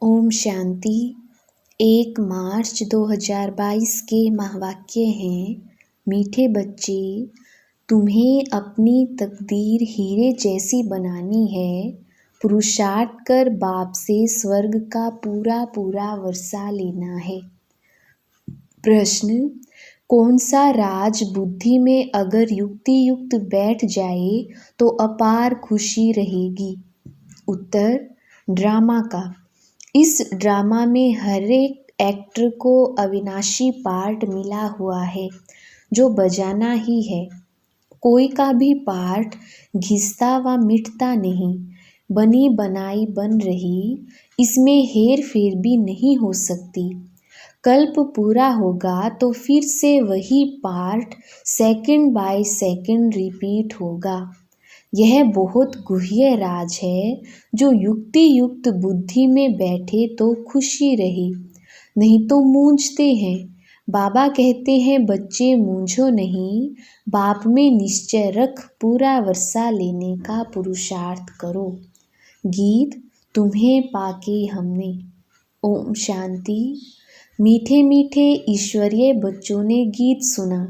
ओम शांति। 1 मार्च 2022 के महावाक्य हैं, मीठे बच्चे, तुम्हें अपनी तकदीर हीरे जैसी बनानी है। पुरुषार्थ कर बाप से स्वर्ग का पूरा पूरा वर्षा लेना है। प्रश्न, कौन सा राज बुद्धि में अगर युक्ति युक्त बैठ जाए तो अपार खुशी रहेगी? उत्तर, ड्रामा का। इस ड्रामा में हर एक एक्टर को अविनाशी पार्ट मिला हुआ है जो बजाना ही है। कोई का भी पार्ट घिसता व मिटता नहीं, बनी बनाई बन रही, इसमें हेर फेर भी नहीं हो सकती। कल्प पूरा होगा तो फिर से वही part second by second repeat होगा। यह बहुत गुह्य राज है जो युक्ति युक्त बुद्धि में बैठे तो खुशी रही, नहीं तो मूंझते हैं। बाबा कहते हैं, बच्चे मूंझो नहीं, बाप में निश्चय रख, पूरा वर्षा लेने का पुरुषार्थ करो। गीत तुम्हें पाके हमने। ओम शांति। मीठे मीठे ईश्वरीय बच्चों ने गीत सुना।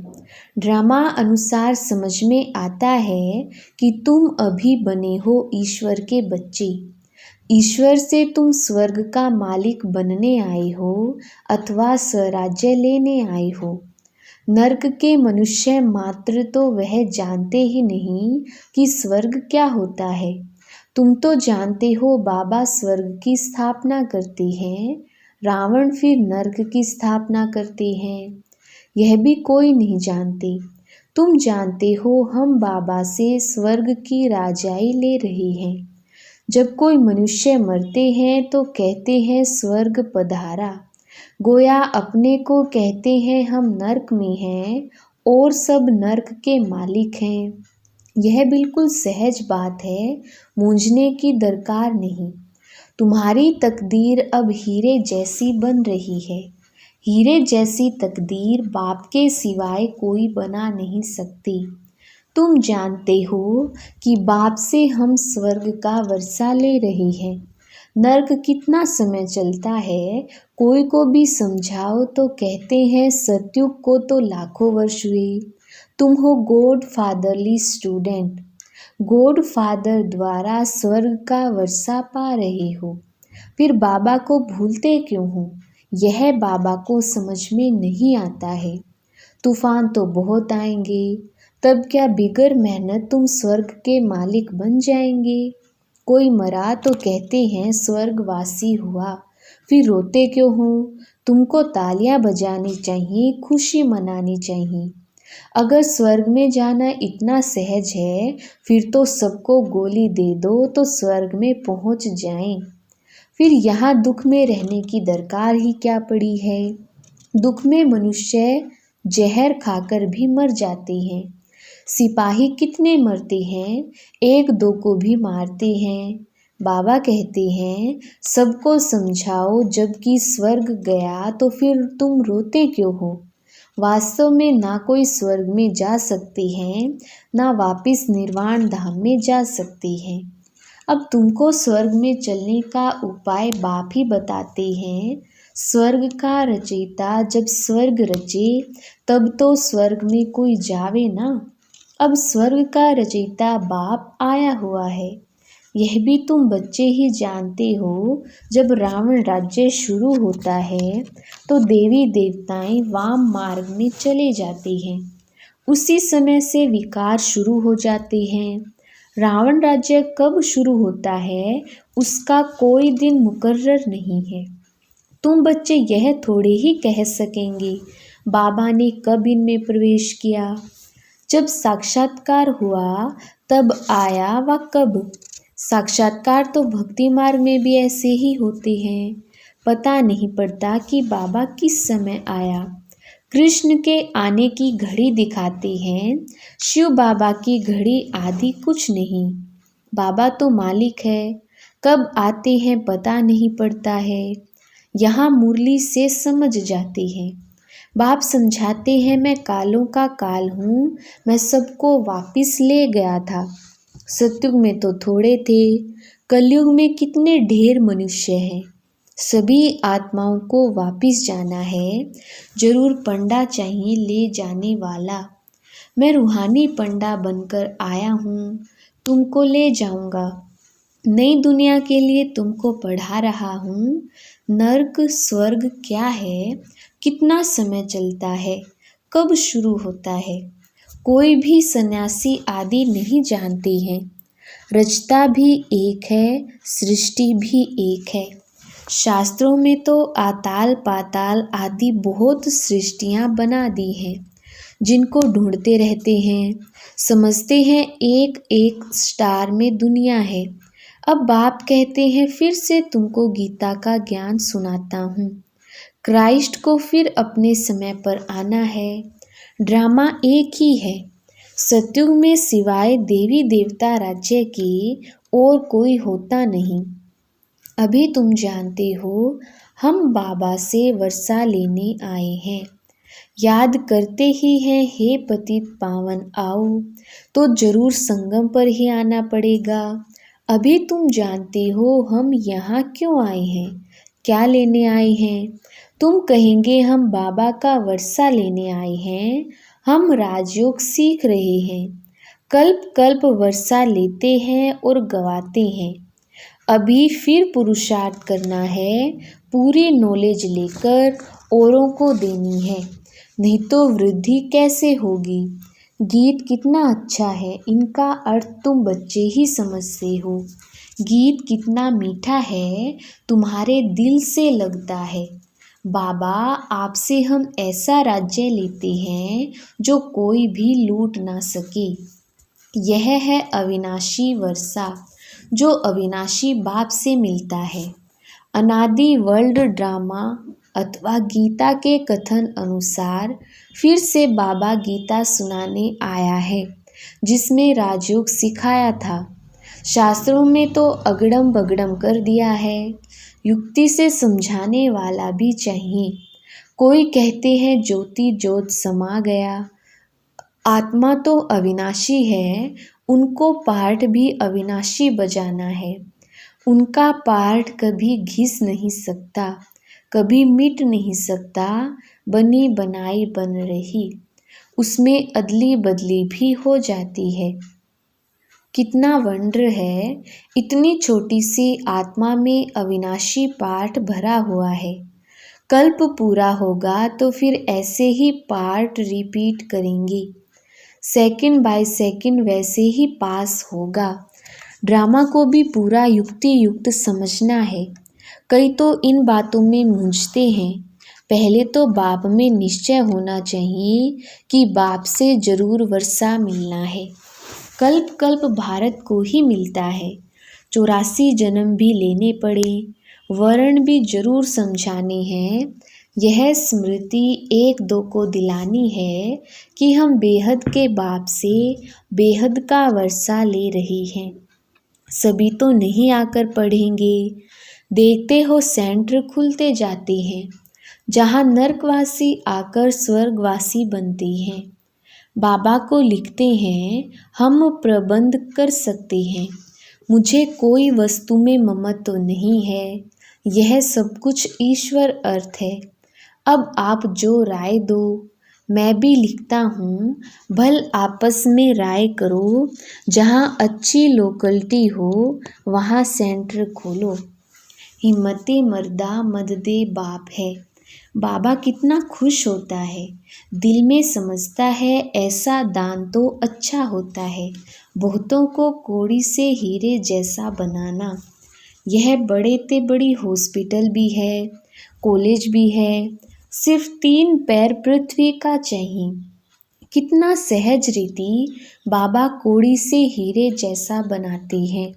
ड्रामा अनुसार समझ में आता है कि तुम अभी बने हो ईश्वर के बच्चे। ईश्वर से तुम स्वर्ग का मालिक बनने आए हो अथवा स्वराज्य लेने आए हो। नर्क के मनुष्य मात्र तो वह जानते ही नहीं कि स्वर्ग क्या होता है। तुम तो जानते हो बाबा स्वर्ग की स्थापना करते हैं, रावण फिर नर्क की स्थापना करते हैं। यह भी कोई नहीं जानते। तुम जानते हो हम बाबा से स्वर्ग की राजाई ले रहे हैं। जब कोई मनुष्य मरते हैं तो कहते हैं स्वर्ग पधारा, गोया अपने को कहते हैं हम नर्क में हैं और सब नर्क के मालिक हैं। यह बिल्कुल सहज बात है, मूंझने की दरकार नहीं। तुम्हारी तकदीर अब हीरे जैसी बन रही है। हीरे जैसी तकदीर बाप के सिवाय कोई बना नहीं सकती। तुम जानते हो कि बाप से हम स्वर्ग का वर्षा ले रहे हैं। नर्क कितना समय चलता है, कोई को भी समझाओ तो कहते हैं सतयुग को तो लाखों वर्ष हुए। तुम हो God fatherly student, God father द्वारा स्वर्ग का वर्षा पा रहे हो, फिर बाबा को भूलते क्यों हो? यह बाबा को समझ में नहीं आता है। तूफान तो बहुत आएंगे, तब क्या बिगर मेहनत तुम स्वर्ग के मालिक बन जाएंगे? कोई मरा तो कहते हैं स्वर्गवासी हुआ, फिर रोते क्यों हो? तुमको तालियां बजानी चाहिए, खुशी मनानी चाहिए। अगर स्वर्ग में जाना इतना सहज है, फिर तो सबको गोली दे दो तो स्वर्ग में पहुंच जाएं। फिर यहाँ दुख में रहने की दरकार ही क्या पड़ी है? दुख में मनुष्य जहर खाकर भी मर जाते हैं। सिपाही कितने मरते हैं, एक दो को भी मारते हैं। बाबा कहते हैं सबको समझाओ, जबकि स्वर्ग गया तो फिर तुम रोते क्यों हो? वास्तव में ना कोई स्वर्ग में जा सकते हैं, ना वापिस निर्वाण धाम में जा सकते हैं। अब तुमको स्वर्ग में चलने का उपाय बाप ही बताते हैं। स्वर्ग का रचयिता जब स्वर्ग रचे तब तो स्वर्ग में कोई जावे ना। अब स्वर्ग का रचयिता बाप आया हुआ है। यह भी तुम बच्चे ही जानते हो। जब रावण राज्य शुरू होता है तो देवी देवताएं वाम मार्ग में चले जाते हैं। उसी समय से विकार शुरू हो जाते हैं। रावण राज्य कब शुरू होता है उसका कोई दिन मुकर्रर नहीं है। तुम बच्चे यह थोड़े ही कह सकेंगे बाबा ने कब इनमें प्रवेश किया। जब साक्षात्कार हुआ तब आया व कब? साक्षात्कार तो भक्ति मार्ग में भी ऐसे ही होते हैं। पता नहीं पड़ता कि बाबा किस समय आया। कृष्ण के आने की घड़ी दिखाते हैं, शिव बाबा की घड़ी आदि कुछ नहीं। बाबा तो मालिक है, कब आते हैं पता नहीं पड़ता है। यहाँ मुरली से समझ जाते हैं। बाप समझाते हैं मैं कालों का काल हूँ, मैं सबको वापिस ले गया था। सतयुग में तो थोड़े थे, कलयुग में कितने ढेर मनुष्य हैं। सभी आत्माओं को वापिस जाना है, जरूर पंडा चाहिए ले जाने वाला। मैं रूहानी पंडा बनकर आया हूँ, तुमको ले जाऊंगा। नई दुनिया के लिए तुमको पढ़ा रहा हूँ। नर्क स्वर्ग क्या है, कितना समय चलता है, कब शुरू होता है, कोई भी सन्यासी आदि नहीं जानते हैं। रचता भी एक है, सृष्टि भी एक है। शास्त्रों में तो आताल पाताल आदि बहुत सृष्टियाँ बना दी हैं, जिनको ढूंढते रहते हैं, समझते हैं एक एक स्टार में दुनिया है। अब बाप कहते हैं फिर से तुमको गीता का ज्ञान सुनाता हूँ। क्राइस्ट को फिर अपने समय पर आना है। ड्रामा एक ही है। सतयुग में सिवाय देवी देवता राज्य के और कोई होता नहीं। अभी तुम जानते हो, हम बाबा से वर्षा लेने आए हैं। याद करते ही हैं, हे पतित पावन आओ, तो जरूर संगम पर ही आना पड़ेगा। अभी तुम जानते हो हम यहाँ क्यों आए हैं, क्या लेने आए हैं। तुम कहेंगे हम बाबा का वर्षा लेने आए हैं, हम राजयोग सीख रहे हैं। कल्प कल्प वर्षा लेते हैं और गवाते हैं। अभी फिर पुरुषार्थ करना है, पूरी नॉलेज लेकर औरों को देनी है, नहीं तो वृद्धि कैसे होगी। गीत कितना अच्छा है, इनका अर्थ तुम बच्चे ही समझते हो। गीत कितना मीठा है, तुम्हारे दिल से लगता है। बाबा आपसे हम ऐसा राज्य लेते हैं जो कोई भी लूट ना सके। यह है अविनाशी वर्षा, जो अविनाशी बाप से मिलता है। अनादि वर्ल्ड ड्रामा अथवा गीता के कथन अनुसार फिर से बाबा गीता सुनाने आया है, जिसमें राजयोग सिखाया था। शास्त्रों में तो अगड़म बगड़म कर दिया है, युक्ति से समझाने वाला भी चाहिए। कोई कहते हैं ज्योति ज्योत समा गया। आत्मा तो अविनाशी है, उनको पार्ट भी अविनाशी बजाना है। उनका पार्ट कभी घिस नहीं सकता, कभी मिट नहीं सकता। बनी बनाई बन रही, उसमें अदली बदली भी हो जाती है। कितना वंडर है, इतनी छोटी सी आत्मा में अविनाशी पार्ट भरा हुआ है। कल्प पूरा होगा तो फिर ऐसे ही पार्ट रिपीट करेंगे। सेकंड बाय सेकंड वैसे ही पास होगा। ड्रामा को भी पूरा युक्ति युक्त समझना है। कई तो इन बातों में मूंझते हैं। पहले तो बाप में निश्चय होना चाहिए कि बाप से जरूर वर्षा मिलना है। कल्प कल्प भारत को ही मिलता है। 84 जन्म भी लेने पड़े, वर्ण भी जरूर समझाने हैं। यह स्मृति एक दो को दिलानी है कि हम बेहद के बाप से बेहद का वर्षा ले रही हैं। सभी तो नहीं आकर पढ़ेंगे। देखते हो सेंटर खुलते जाते हैं, जहाँ नर्कवासी आकर स्वर्गवासी बनते हैं। बाबा को लिखते हैं, हम प्रबंध कर सकते हैं। मुझे कोई वस्तु में ममत्व नहीं है, यह सब कुछ ईश्वर अर्थ है। अब आप जो राय दो, मैं भी लिखता हूँ, भल आपस में राय करो। जहाँ अच्छी लोकलिटी हो वहाँ सेंटर खोलो। हिम्मते मर्दा मददे बाप है। बाबा कितना खुश होता है, दिल में समझता है ऐसा दान तो अच्छा होता है। बहुतों को कौड़ी से हीरे जैसा बनाना। यह बड़े ते बड़ी हॉस्पिटल भी है, कॉलेज भी है। सिर्फ 3 पैर पृथ्वी का चाहिए। कितना सहज रीति बाबा कौड़ी से हीरे जैसा बनाते हैं।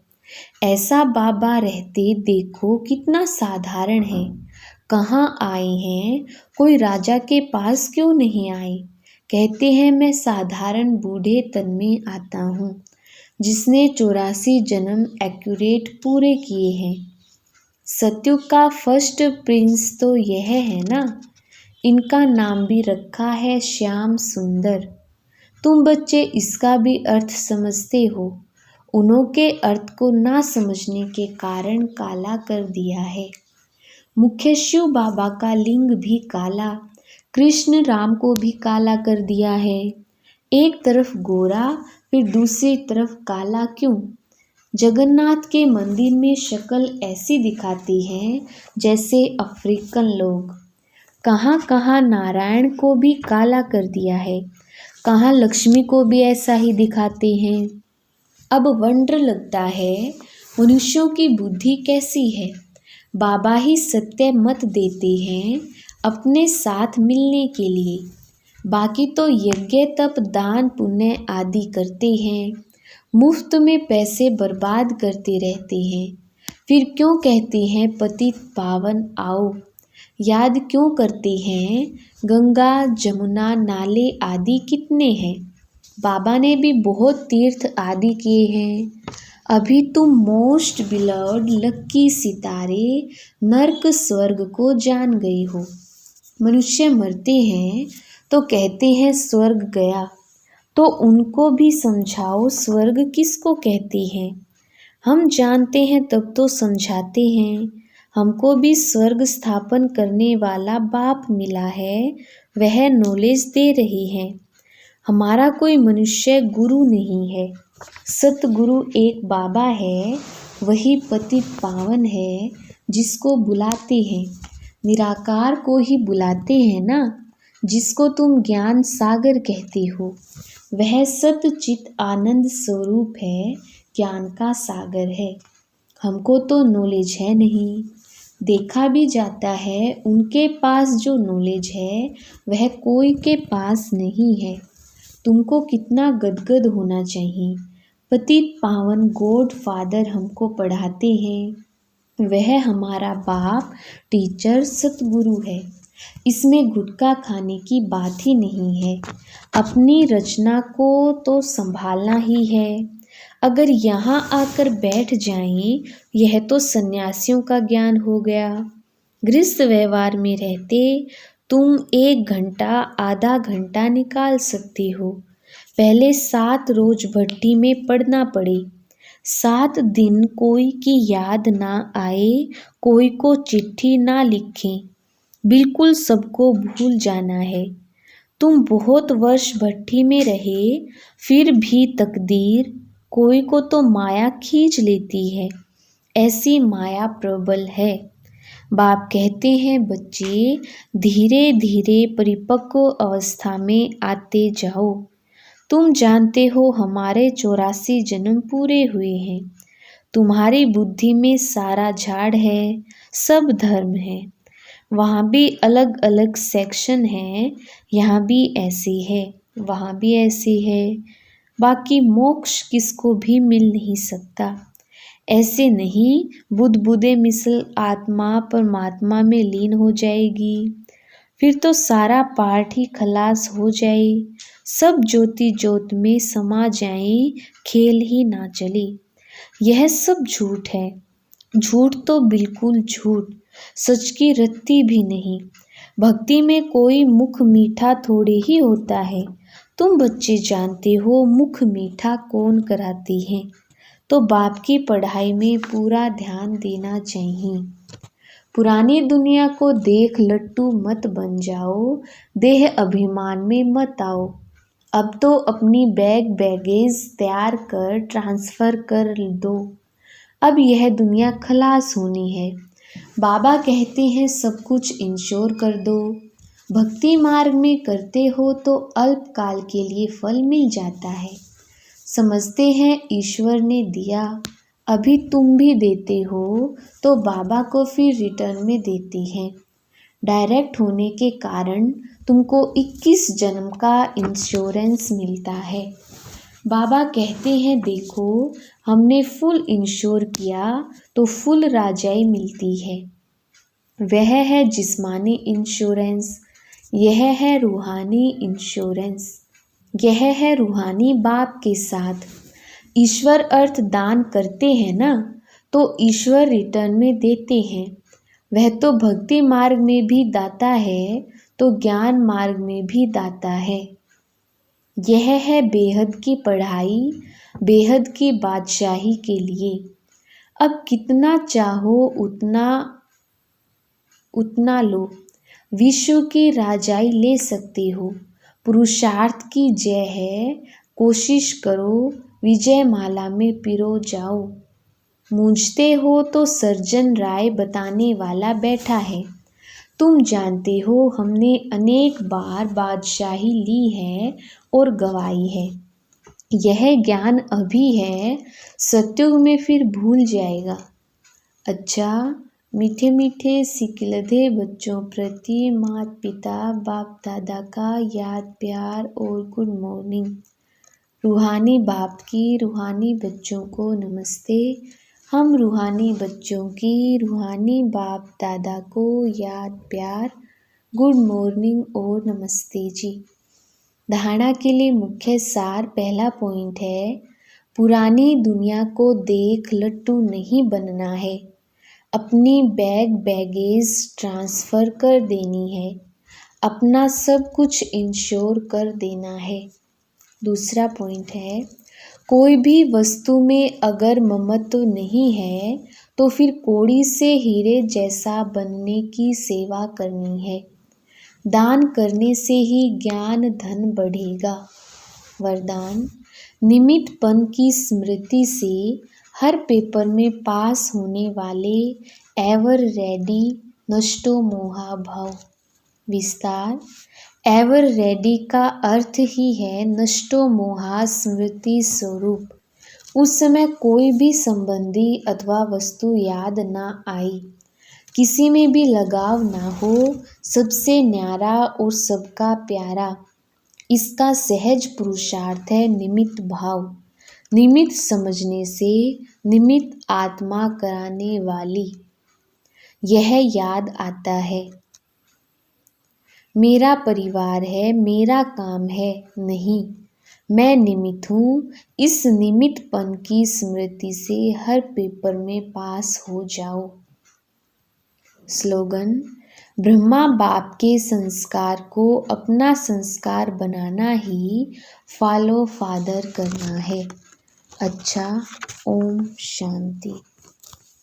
ऐसा बाबा रहते देखो कितना साधारण है। कहाँ आए हैं, कोई राजा के पास क्यों नहीं आए। कहते हैं मैं साधारण बूढ़े तन में आता हूँ, जिसने 84 जन्म एक्यूरेट पूरे किए हैं। सतयुग का फर्स्ट प्रिंस तो यह है ना। इनका नाम भी रखा है श्याम सुंदर। तुम बच्चे इसका भी अर्थ समझते हो। उन्हों के अर्थ को ना समझने के कारण काला कर दिया है। मुख्य शिव बाबा का लिंग भी काला, कृष्ण राम को भी काला कर दिया है। एक तरफ गोरा फिर दूसरी तरफ काला क्यों? जगन्नाथ के मंदिर में शक्ल ऐसी दिखाती है जैसे अफ्रीकन लोग। कहाँ कहाँ नारायण को भी काला कर दिया है, कहाँ लक्ष्मी को भी ऐसा ही दिखाते हैं। अब वंडर लगता है मनुष्यों की बुद्धि कैसी है। बाबा ही सत्य मत देते हैं अपने साथ मिलने के लिए, बाकी तो यज्ञ तप दान पुण्य आदि करते हैं, मुफ्त में पैसे बर्बाद करते रहते हैं। फिर क्यों कहते हैं पतित पावन आओ? याद क्यों करते हैं गंगा जमुना नाले आदि कितने हैं? बाबा ने भी बहुत तीर्थ आदि किए हैं। अभी तुम मोस्ट बिलव्ड लक्की सितारे नर्क स्वर्ग को जान गई हो। मनुष्य मरते हैं तो कहते हैं स्वर्ग गया, तो उनको भी समझाओ स्वर्ग किसको कहते हैं। हम जानते हैं तब तो समझाते हैं। हमको भी स्वर्ग स्थापन करने वाला बाप मिला है, वह नॉलेज दे रही है। हमारा कोई मनुष्य गुरु नहीं है। सतगुरु एक बाबा है, वही पतित पावन है जिसको बुलाते हैं। निराकार को ही बुलाते हैं ना, जिसको तुम ज्ञान सागर कहते हो। वह सतचित आनंद स्वरूप है, ज्ञान का सागर है। हमको तो नॉलेज है नहीं। देखा भी जाता है उनके पास जो नॉलेज है वह कोई के पास नहीं है। तुमको कितना गदगद होना चाहिए। पतित पावन गॉड फादर हमको पढ़ाते हैं। वह हमारा बाप टीचर सतगुरु है। इसमें गुटखा खाने की बात ही नहीं है। अपनी रचना को तो संभालना ही है। अगर यहाँ आकर बैठ जाएं, यह तो सन्यासियों का ज्ञान हो गया। गृहस्थ व्यवहार में रहते तुम 1 घंटा आधा घंटा निकाल सकती हो। पहले 7 रोज भट्टी में पड़ना पड़े, 7 दिन कोई की याद ना आए, कोई को चिट्ठी ना लिखें, बिल्कुल सबको भूल जाना है। तुम बहुत वर्ष भट्टी में रहे, फिर भी तकदीर कोई को तो माया खींच लेती है। ऐसी माया प्रबल है। बाप कहते हैं बच्चे धीरे धीरे परिपक्व अवस्था में आते जाओ। तुम जानते हो हमारे 84 जन्म पूरे हुए हैं। तुम्हारी बुद्धि में सारा झाड़ है, सब धर्म है। वहाँ भी अलग अलग सेक्शन हैं, यहाँ भी ऐसी है, वहाँ भी ऐसी है। बाकी मोक्ष किसको भी मिल नहीं सकता। ऐसे नहीं बुदबुदे मिसल आत्मा परमात्मा में लीन हो जाएगी, फिर तो सारा पाठ ही खलास हो जाए, सब ज्योति ज्योत में समा जाए, खेल ही ना चले। यह सब झूठ है। झूठ तो बिल्कुल झूठ, सच की रत्ती भी नहीं। भक्ति में कोई मुख मीठा थोड़े ही होता है। तुम बच्चे जानते हो मुख मीठा कौन कराती है। तो बाप की पढ़ाई में पूरा ध्यान देना चाहिए। पुरानी दुनिया को देख लट्टू मत बन जाओ, देह अभिमान में मत आओ। अब तो अपनी बैगेज तैयार कर ट्रांसफ़र कर दो। अब यह दुनिया खलास होनी है। बाबा कहते हैं सब कुछ इंश्योर कर दो। भक्ति मार्ग में करते हो तो अल्पकाल के लिए फल मिल जाता है। समझते हैं ईश्वर ने दिया, अभी तुम भी देते हो तो बाबा को फिर रिटर्न में देते हैं। डायरेक्ट होने के कारण तुमको 21 जन्म का इंश्योरेंस मिलता है। बाबा कहते हैं देखो हमने फुल इंश्योर किया तो फुल राजाई मिलती है। वह है जिस्मानी इंश्योरेंस, यह है रूहानी इंश्योरेंस। यह है रूहानी बाप के साथ। ईश्वर अर्थ दान करते हैं ना, तो ईश्वर रिटर्न में देते हैं। वह तो भक्ति मार्ग में भी दाता है तो ज्ञान मार्ग में भी दाता है। यह है बेहद की पढ़ाई, बेहद की बादशाही के लिए। अब कितना चाहो उतना उतना लो। विश्व की राजाई ले सकते हो, पुरुषार्थ की जय है, कोशिश करो, विजय माला में पिरो जाओ। मूंझते हो तो सर्जन राय बताने वाला बैठा है। तुम जानते हो हमने अनेक बार बादशाही ली है और गवाई है। यह ज्ञान अभी है, सत्युग में फिर भूल जाएगा। अच्छा, मीठे मीठे सिकिलधे बच्चों प्रति माता पिता बाप दादा का याद प्यार और गुड मॉर्निंग। रूहानी बाप की रूहानी बच्चों को नमस्ते। हम रूहानी बच्चों की रूहानी बाप दादा को याद प्यार, गुड मॉर्निंग और नमस्ते जी। धारणा के लिए मुख्य सार पहला पॉइंट है, पुरानी दुनिया को देख लट्टू नहीं बनना है, अपनी बैगेज ट्रांसफ़र कर देनी है, अपना सब कुछ इंश्योर कर देना है। दूसरा पॉइंट है, कोई भी वस्तु में अगर ममत्व नहीं है तो फिर कौड़ी से हीरे जैसा बनने की सेवा करनी है। दान करने से ही ज्ञान धन बढ़ेगा। वरदान, निमित्तपन की स्मृति से हर पेपर में पास होने वाले एवर रेडी नष्टो मोहा भाव। विस्तार, एवर रेडी का अर्थ ही है नष्टो मोहा स्मृति स्वरूप। उस समय कोई भी संबंधी अथवा वस्तु याद ना आई, किसी में भी लगाव ना हो, सबसे न्यारा और सबका प्यारा। इसका सहज पुरुषार्थ है निमित्त भाव। निमित्त समझने से निमित्त आत्मा कराने वाली। यह याद आता है, मेरा परिवार है, मेरा काम है, नहीं, मैं निमित्त हूँ। इस निमित्तपन की स्मृति से हर पेपर में पास हो जाओ। स्लोगन, ब्रह्मा बाप के संस्कार को अपना संस्कार बनाना ही फॉलो फादर करना है। अच्छा, ओम शांति।